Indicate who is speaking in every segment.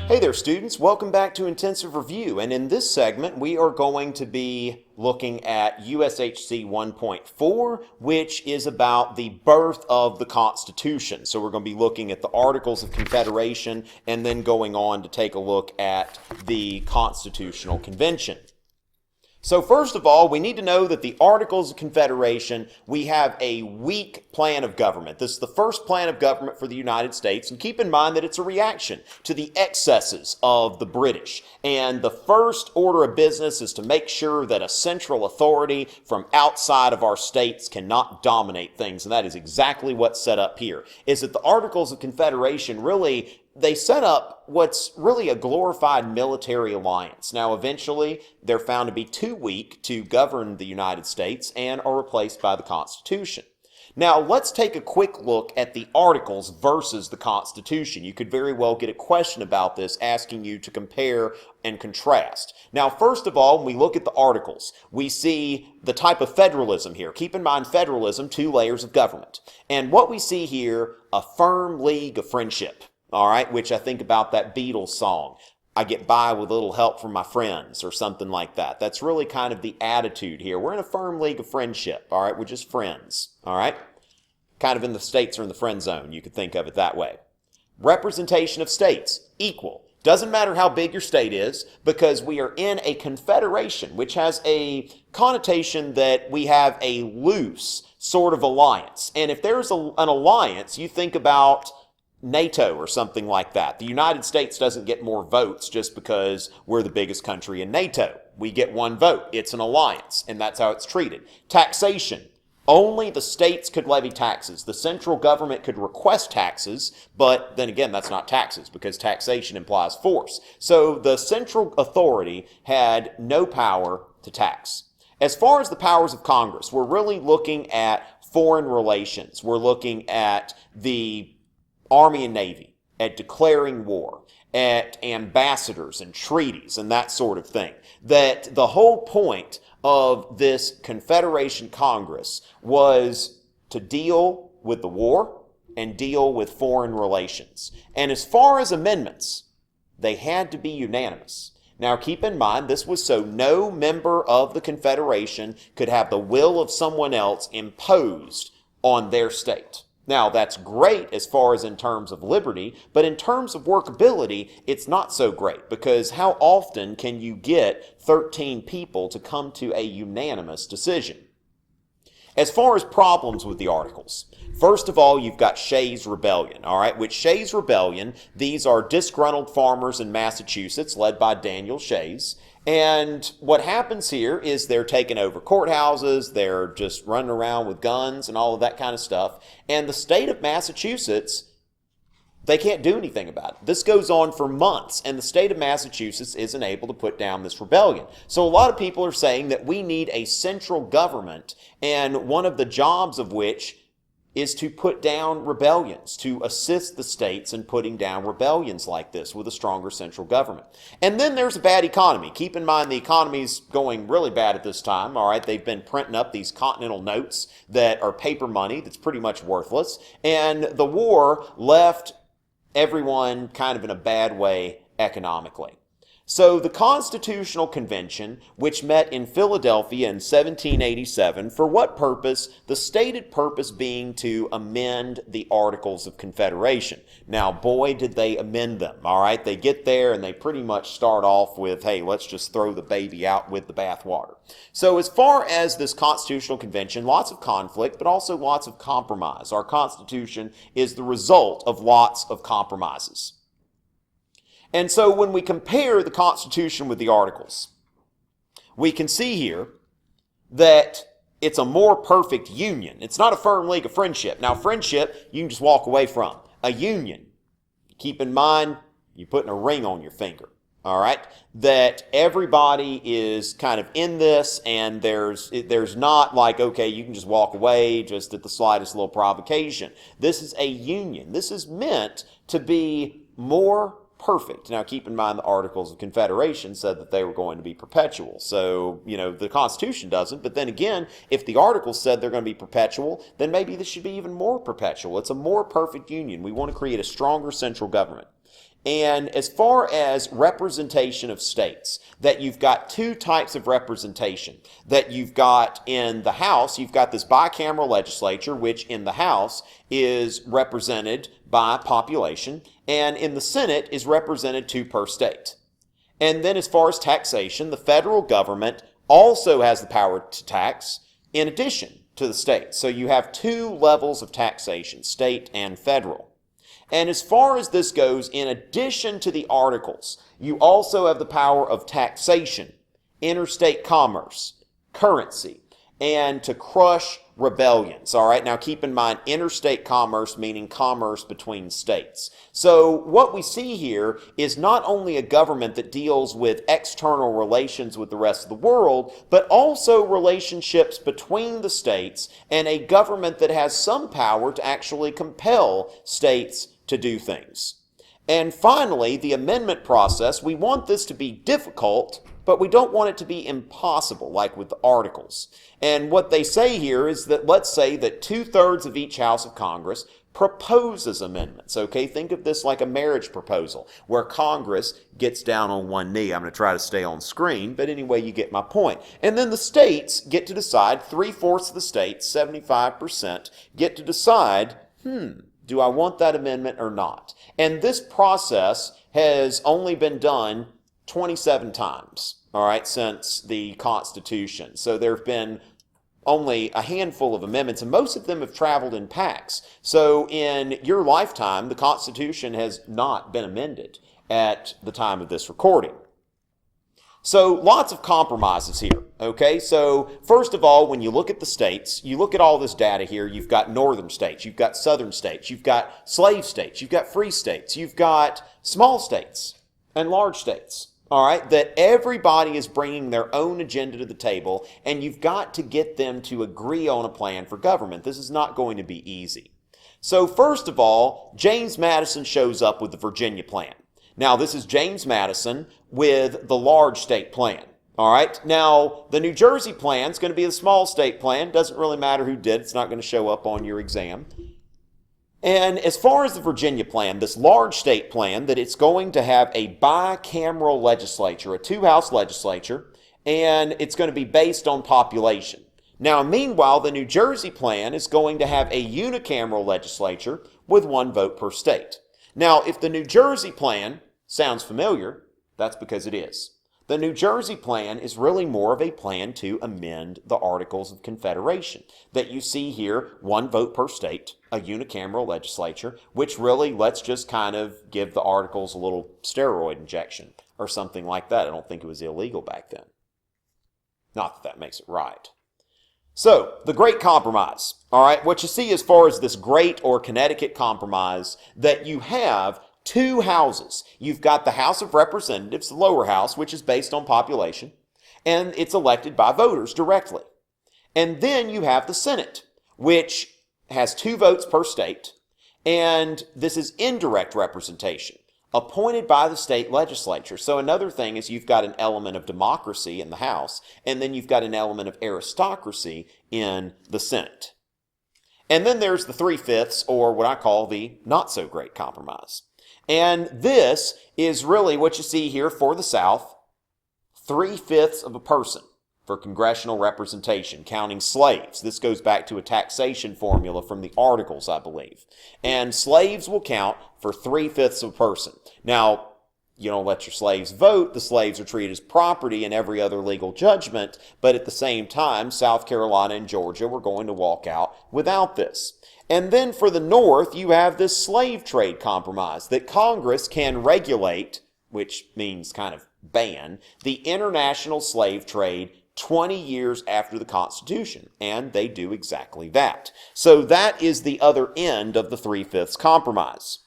Speaker 1: Hey there students, welcome back to Intensive Review, and in this segment we are going to be looking at USHC 1.4, which is about the birth of the Constitution. So we're going to be looking at the Articles of Confederation and then going on to take a look at the Constitutional Convention. So first of all, we need to know that the Articles of Confederation, we have a weak plan of government. This is the first plan of government for the United States, and keep in mind that it's a reaction to the excesses of the British. And the first order of business is to make sure that a central authority from outside of our states cannot dominate things, and that is exactly what's set up here. Is that the Articles of Confederation really, they set up what's really a glorified military alliance. Now, eventually, they're found to be too weak to govern the United States and are replaced by the Constitution. Now, let's take a quick look at the Articles versus the Constitution. You could very well get a question about this asking you to compare and contrast. Now, first of all, when we look at the Articles, we see the type of federalism here. Keep in mind, federalism, 2 layers of government. And what we see here, a firm league of friendship. All right, which I think about that Beatles song, I get by with a little help from my friends, or something like that. That's really kind of the attitude here. We're in a firm league of friendship, all right? We're just friends, all right? Kind of in the states or in the friend zone, you could think of it that way. Representation of states, equal. Doesn't matter how big your state is, because we are in a confederation, which has a connotation that we have a loose sort of alliance. And if there's an alliance, you think about NATO or something like that. The United States doesn't get more votes just because we're the biggest country in NATO. We get 1 vote. It's an alliance, and that's how it's treated. Taxation. Only the states could levy taxes. The central government could request taxes, but then again, that's not taxes because taxation implies force. So the central authority had no power to tax. As far as the powers of Congress, we're really looking at foreign relations. We're looking at the Army and Navy, at declaring war, at ambassadors and treaties and that sort of thing. That the whole point of this Confederation Congress was to deal with the war and deal with foreign relations. And as far as amendments, they had to be unanimous. Now keep in mind, this was so no member of the Confederation could have the will of someone else imposed on their state. Now, that's great as far as in terms of liberty, but in terms of workability, it's not so great, because how often can you get 13 people to come to a unanimous decision? As far as problems with the Articles, first of all, you've got Shays Rebellion, all right? With Shays Rebellion, these are disgruntled farmers in Massachusetts led by Daniel Shays. And what happens here is they're taking over courthouses, they're just running around with guns and all of that kind of stuff. And the state of Massachusetts, they can't do anything about it. This goes on for months, and the state of Massachusetts isn't able to put down this rebellion. So a lot of people are saying that we need a central government, and one of the jobs of which is to put down rebellions, to assist the states in putting down rebellions like this with a stronger central government. And then there's a bad economy. Keep in mind the economy's going really bad at this time, all right? They've been printing up these continental notes that are paper money that's pretty much worthless. And the war left everyone kind of in a bad way economically. So the Constitutional Convention, which met in Philadelphia in 1787, for what purpose? The stated purpose being to amend the Articles of Confederation. Now, boy, did they amend them, all right? They get there and they pretty much start off with, hey, let's just throw the baby out with the bathwater. So as far as this Constitutional Convention, lots of conflict, but also lots of compromise. Our Constitution is the result of lots of compromises. And so when we compare the Constitution with the Articles, we can see here that it's a more perfect union. It's not a firm league of friendship. Now, friendship, you can just walk away from. A union, keep in mind, you're putting a ring on your finger, all right? That everybody is kind of in this, and there's not like, okay, you can just walk away just at the slightest little provocation. This is a union. This is meant to be more perfect. Now, keep in mind the Articles of Confederation said that they were going to be perpetual. So, the Constitution doesn't. But then again, if the Articles said they're going to be perpetual, then maybe this should be even more perpetual. It's a more perfect union. We want to create a stronger central government. And as far as representation of states, that you've got two types of representation. That you've got in the House, you've got this bicameral legislature, which in the House is represented by population, and in the Senate is represented two per state. And then as far as taxation, the federal government also has the power to tax in addition to the states. So you have two levels of taxation, state and federal. And as far as this goes, in addition to the articles, you also have the power of taxation, interstate commerce, currency, and to crush rebellions. All right, now keep in mind interstate commerce meaning commerce between states. So what we see here is not only a government that deals with external relations with the rest of the world, but also relationships between the states and a government that has some power to actually compel states to do things. And finally, the amendment process, we want this to be difficult, but we don't want it to be impossible, like with the articles. And what they say here is that, let's say that 2/3 of each House of Congress proposes amendments, okay? Think of this like a marriage proposal, where Congress gets down on one knee. I'm going to try to stay on screen, but anyway, you get my point. And then the states get to decide, 3/4 of the states, 75%, get to decide, do I want that amendment or not? And this process has only been done 27 times, all right, since the Constitution. So there have been only a handful of amendments, and most of them have traveled in packs. So in your lifetime, the Constitution has not been amended at the time of this recording. So lots of compromises here, okay? So first of all, when you look at the states, you look at all this data here, you've got northern states, you've got southern states, you've got slave states, you've got free states, you've got small states and large states. All right, that everybody is bringing their own agenda to the table, and you've got to get them to agree on a plan for government. This is not going to be easy. So first of all, James Madison shows up with the Virginia plan. Now, this is James Madison with the large state plan. All right, now the New Jersey plan is going to be the small state plan. Doesn't really matter who did. It's not going to show up on your exam. And as far as the Virginia plan, this large state plan, that it's going to have a bicameral legislature, a two-house legislature, and it's going to be based on population. Now, meanwhile, the New Jersey plan is going to have a unicameral legislature with one vote per state. Now, if the New Jersey plan sounds familiar, that's because it is. The New Jersey plan is really more of a plan to amend the Articles of Confederation. That you see here, one vote per state, a unicameral legislature, which really, let's just kind of give the Articles a little steroid injection or something like that. I don't think it was illegal back then. Not that that makes it right. So, the Great Compromise. All right, what you see as far as this Great or Connecticut Compromise, that you have two houses. You've got the House of Representatives, the lower house, which is based on population, and it's elected by voters directly. And then you have the Senate, which has two votes per state, and this is indirect representation, appointed by the state legislature. So another thing is you've got an element of democracy in the House, and then you've got an element of aristocracy in the Senate. And then there's the 3/5, or what I call the not-so-great compromise. And this is really what you see here for the South, 3/5 of a person for congressional representation, counting slaves. This goes back to a taxation formula from the Articles, I believe. And slaves will count for 3/5 of a person. Now, you don't let your slaves vote. The slaves are treated as property in every other legal judgment. But at the same time, South Carolina and Georgia were going to walk out without this. And then for the North, you have this slave trade compromise that Congress can regulate, which means kind of ban, the international slave trade 20 years after the Constitution. And they do exactly that. So that is the other end of the 3/5 compromise.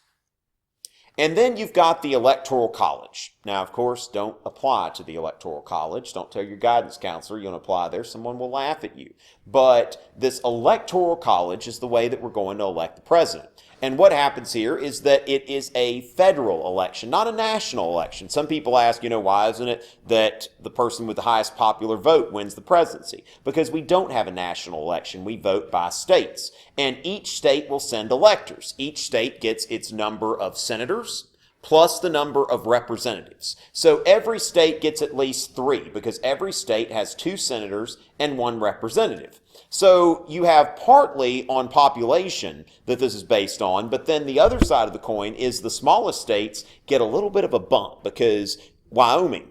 Speaker 1: And then you've got the Electoral College. Now, of course, don't apply to the Electoral College. Don't tell your guidance counselor you're going to apply there. Someone will laugh at you. But this Electoral College is the way that we're going to elect the president. And what happens here is that it is a federal election, not a national election. Some people ask, why isn't it that the person with the highest popular vote wins the presidency? Because we don't have a national election. We vote by states. And each state will send electors. Each state gets its number of senators plus the number of representatives. So every state gets at least 3 because every state has 2 senators and 1 representative. So you have partly on population that this is based on, but then the other side of the coin is the smallest states get a little bit of a bump because Wyoming,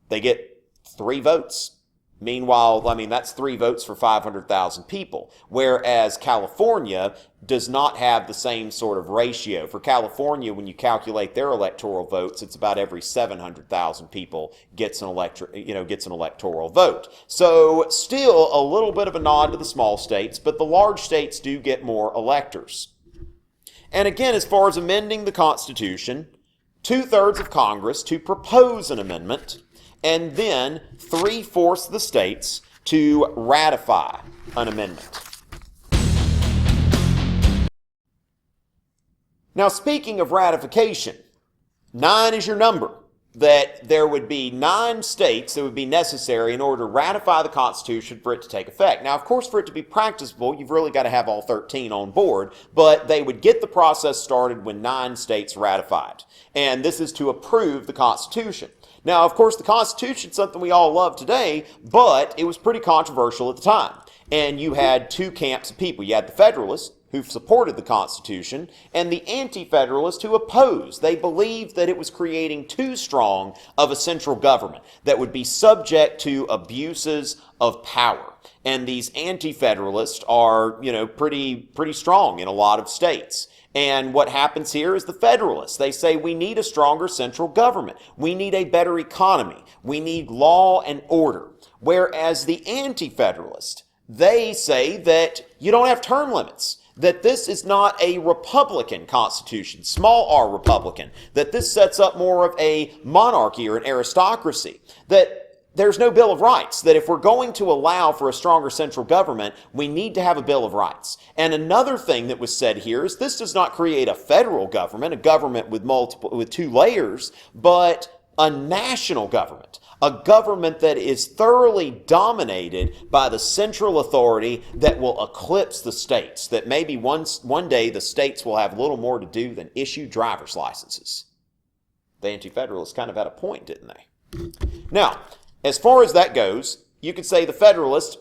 Speaker 1: they get 3 votes. Meanwhile, I mean, that's 3 votes for 500,000 people, whereas California does not have the same sort of ratio. For California, when you calculate their electoral votes, it's about every 700,000 people gets an electoral vote. So still a little bit of a nod to the small states, but the large states do get more electors. And again, as far as amending the Constitution, 2/3 of Congress to propose an amendment, and then 3/4 of the states to ratify an amendment. Now, speaking of ratification, 9 is your number. That there would be 9 states that would be necessary in order to ratify the Constitution for it to take effect. Now, of course, for it to be practicable, you've really got to have all 13 on board, but they would get the process started when 9 states ratified. And this is to approve the Constitution. Now, of course, the Constitution is something we all love today, but it was pretty controversial at the time. And you had 2 camps of people. You had the Federalists, who supported the Constitution, and the Anti-Federalists who opposed. They believed that it was creating too strong of a central government that would be subject to abuses of power. And these Anti-Federalists are, pretty strong in a lot of states. And what happens here is the Federalists, they say we need a stronger central government. We need a better economy. We need law and order. Whereas the Anti-Federalists, they say that you don't have term limits, that this is not a Republican Constitution, small r Republican, that this sets up more of a monarchy or an aristocracy, that there's no Bill of Rights, that if we're going to allow for a stronger central government, we need to have a Bill of Rights. And another thing that was said here is this does not create a federal government, a government with 2 layers, but a national government, a government that is thoroughly dominated by the central authority that will eclipse the states, that maybe one day the states will have little more to do than issue driver's licenses. The Anti-Federalists kind of had a point, didn't they? Now, as far as that goes, you could say the Federalists,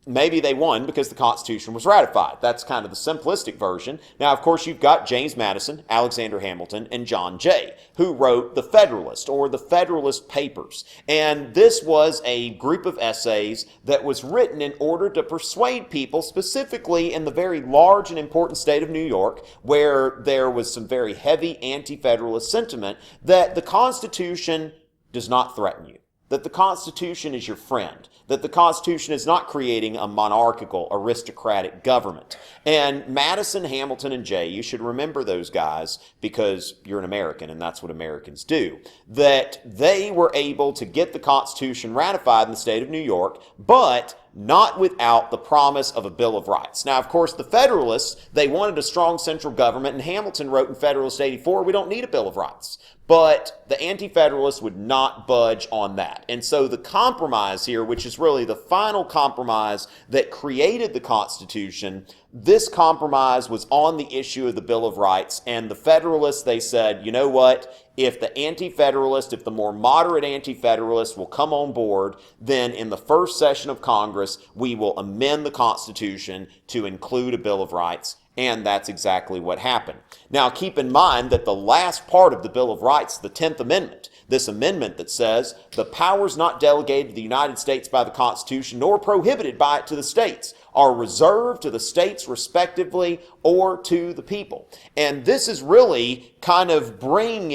Speaker 1: maybe they won because the Constitution was ratified. That's kind of the simplistic version. Now, of course, you've got James Madison, Alexander Hamilton, and John Jay, who wrote the Federalist or the Federalist Papers. And this was a group of essays that was written in order to persuade people, specifically in the very large and important state of New York, where there was some very heavy anti-Federalist sentiment, that the Constitution does not threaten you, that the Constitution is your friend, that the Constitution is not creating a monarchical, aristocratic government. And Madison, Hamilton, and Jay, you should remember those guys because you're an American and that's what Americans do, that they were able to get the Constitution ratified in the state of New York, but not without the promise of a Bill of Rights. Now, of course, the Federalists, they wanted a strong central government, and Hamilton wrote in Federalist 84, we don't need a Bill of Rights. But the Anti-Federalists would not budge on that. And so the compromise here, which is really the final compromise that created the Constitution, this compromise was on the issue of the Bill of Rights. And the Federalists, they said, you know what? If the Anti-Federalist, if the more moderate Anti-Federalist will come on board, then in the first session of Congress, we will amend the Constitution to include a Bill of Rights. And that's exactly what happened. Now, keep in mind that the last part of the Bill of Rights, the 10th Amendment, this amendment that says the powers not delegated to the United States by the Constitution nor prohibited by it to the states are reserved to the states respectively or to the people. And this is really kind of bring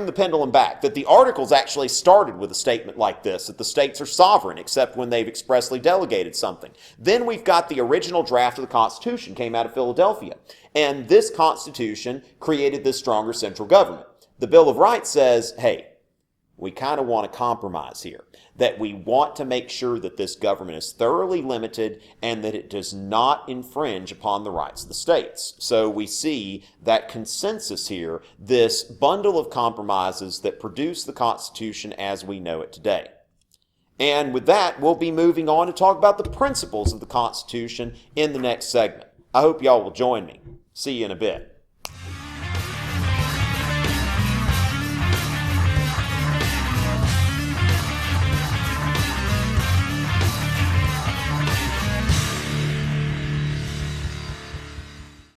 Speaker 1: the pendulum back, that the Articles actually started with a statement like this, that the states are sovereign except when they've expressly delegated something. Then we've got the original draft of the Constitution came out of Philadelphia. And this Constitution created this stronger central government. The Bill of Rights says, hey, we kind of want a compromise here, that we want to make sure that this government is thoroughly limited and that it does not infringe upon the rights of the states. So we see that consensus here, this bundle of compromises that produce the Constitution as we know it today. And with that, we'll be moving on to talk about the principles of the Constitution in the next segment. I hope y'all will join me. See you in a bit.